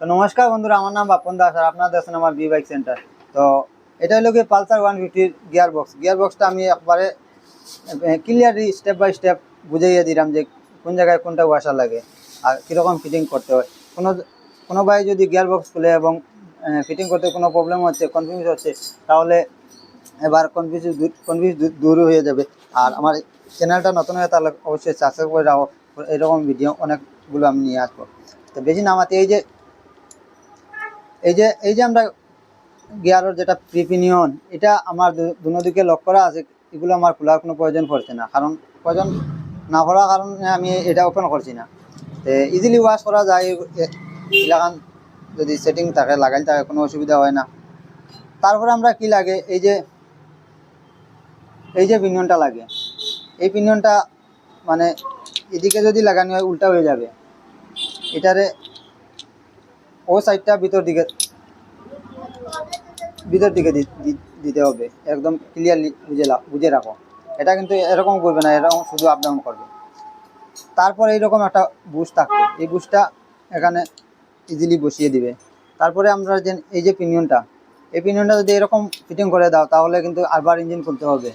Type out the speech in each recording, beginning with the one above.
তো নমস্কার বন্ধুরা, আমার নাম বাপন দাস আর আপনারা দেখছেন আমার বি বাইক সেন্টার। তো এটা হলো কি পালসার 150 গিয়ারবক্সটা আমি একবারে ক্লিয়ারলি স্টেপ বাই স্টেপ বুঝাইয়ে দিলাম যে কোন জায়গায় কোনটা ওয়াশার লাগে আর কীরকম ফিটিং করতে হয়। কোনো ভাই যদি গিয়ারবক্স খুলে এবং ফিটিং করতে কোনো প্রবলেম হচ্ছে, কনফিউজ হচ্ছে, তাহলে এবার কনফিউজ দূর হয়ে যাবে। আর আমার চ্যানেলটা নতুন হয়ে তাহলে অবশ্যই সাবস্ক্রাইব করে রাখো, এরকম ভিডিও অনেকগুলো আমি নিয়ে আসবো। তো বেশি নামাতে এই যে আমরা গিয়ারের যেটা প্রিপিনিয়ন, এটা আমার দুদিকে লক করা আছে, এগুলো আমার খোলার কোনো প্রয়োজন পড়ছে না। প্রয়োজন না পড়ার কারণে আমি এটা ওপেন করছি না। তো ইজিলি ওয়াশ করা যায়, এলাকান যদি সেটিং থাকে লাগাই থাকে কোনো অসুবিধা হয় না। তারপরে আমরা কি লাগে, এই যে পিনিয়নটা লাগে, এই পিনিয়নটা মানে এদিকে যদি লাগানো হয় উল্টা হয়ে যাবে। এটারে ও সাইডটা ভিতর দিকে দিতে হবে, একদম ক্লিয়ারলি বুঝে রাখো। এটা কিন্তু এরকম করবে না, এরকম শুধু আপ ডাউন করবে। তারপরে এইরকম একটা বুশ থাকবে, এই বুশটা এখানে ইজিলি বসিয়ে দিবে। তারপরে আমরা যে এই যে পিনিয়নটা, এই পিনিয়নটা যদি এরকম ফিটিং করে দাও তাহলে কিন্তু আবার ইঞ্জিন খুলতে হবে।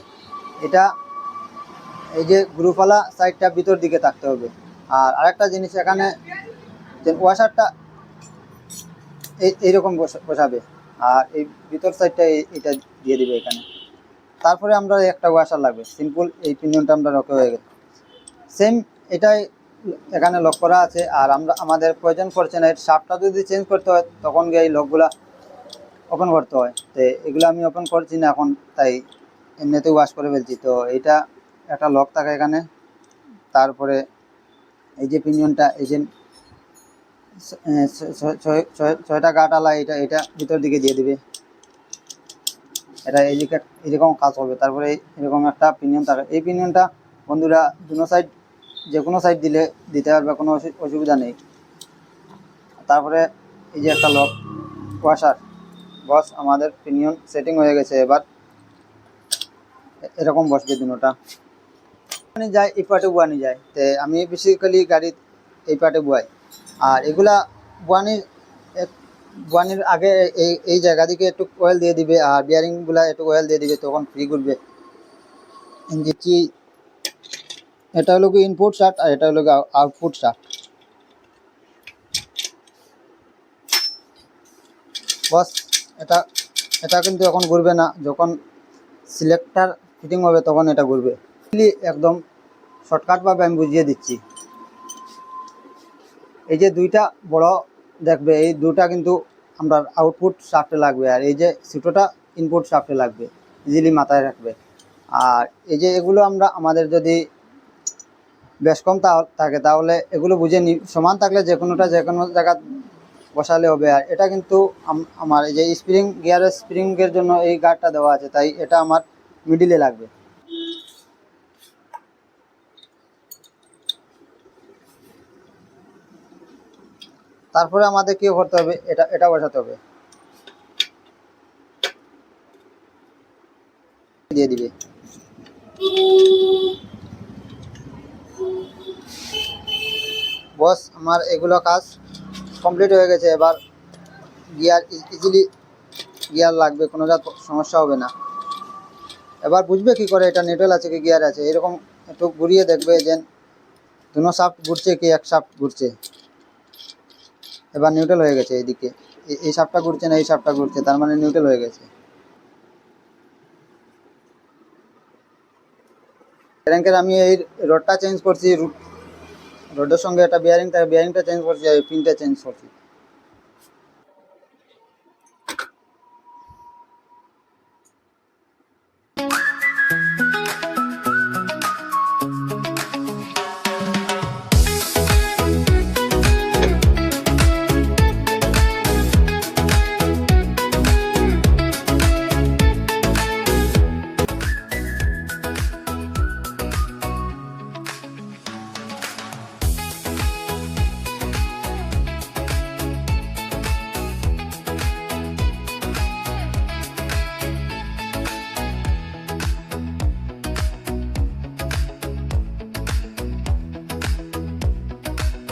এটা এই যে গ্রুপওয়ালা সাইডটা ভিতর দিকে থাকতে হবে। আর আরেকটা জিনিস, এখানে যে ওয়াশারটা এইরকম বসাবে, আর এই ভিতর সাইডটা এটা দিয়ে দিবে এখানে। তারপরে আমরা একটা ওয়াশার লাগবে সিম্পল, এই পিনিয়নটা আমরা রকে হয়ে গেছে সেম, এটাই এখানে লক করা আছে। আর আমাদের প্রয়োজন পড়ছে না, এর শাফটটা যদি চেঞ্জ করতে হয় তখন গিয়ে এই লকগুলা ওপেন করতে হয়। তো এগুলো আমি ওপেন করছি না এখন, তাই এমনিতেই ওয়াশ করে ফেলছি। তো এইটা একটা লক থাকে এখানে। তারপরে এই যে পিনিয়নটা, এই যে 6টা গাঁটালা, এটা ভিতর দিকে দিয়ে দিবে। এটা এইদিকে এরকম কাজ হবে। তারপরে এরকম একটা পিনিয়ন থাকে, এই পিনিয়নটা বন্ধুরা যে কোনো সাইড দিতে পারবে, কোনো অসুবিধা নেই। তারপরে এই যে একটা লক ওয়াশার, বস আমাদের পিনিয়ন সেটিং হয়ে গেছে। এবার এরকম বসবে দুটোটা যায়, এই পার্টে বোয়ানি যায়। তো আমি বেসিক্যালি গাড়ি এই পার্টে বোয়াই। আর এগুলা বোয়ানির আগে এই জায়গা দিকে একটু অয়েল দিয়ে দিবে, আর বিয়ারিংগুলা একটু অয়েল দিয়ে দিবে, তখন ফ্রি ঘুরবে ইঞ্জিন। এটা হলো কি ইনপুট শাফট আর এটা হলো আউটপুট শাফট। বস এটা কিন্তু এখন ঘুরবে না, যখন সিলেক্টার ফিটিং হবে তখন এটা ঘুরবে। একদম শর্টকাটভাবে আমি বুঝিয়ে দিচ্ছি। এই যে দুইটা বড় দেখবে, এই দুটা কিন্তু আমরা আউটপুট শাফটে লাগবে, আর এই যে ছোটোটা ইনপুট শাফটে লাগবে, ইজিলি মাথায় রাখবে। আর এই যে এগুলো আমাদের যদি বেশ কম থাকে তাহলে এগুলো বুঝে সমান থাকলে যে কোনো জায়গা বসালে হবে। আর এটা কিন্তু আমার এই যে গিয়ারের স্প্রিংয়ের জন্য এই গার্ডটা দেওয়া আছে, তাই এটা আমার মিডিলে লাগবে। তারপরে আমাদের কি করতে হবে, এটা বসাতে হবে, দিয়ে দিবে। বস আমার এগুলো কাজ কমপ্লিট হয়ে গেছে। এবার ইজিলি গিয়ার লাগবে, কোনো সমস্যা হবে না। এবার বুঝবে কি করে এটা নিউট্রাল আছে কি গিয়ার আছে, এরকম একটু ঘুরিয়ে দেখবে যে দুনো শাফট ঘুরছে কি এক শাফট ঘুরছে। এবার নিউট্রাল হয়ে গেছে, এইদিকে এই শাফটটা ঘুরছে না, এই শাফটটা ঘুরছে, তার মানে নিউট্রাল হয়ে গেছে। ব্যারিংয়ের আমি এই রডটা চেঞ্জ করছি, রডের সঙ্গে একটা বিয়ারিংটা চেঞ্জ করছি, আর পিনটা চেঞ্জ করছি।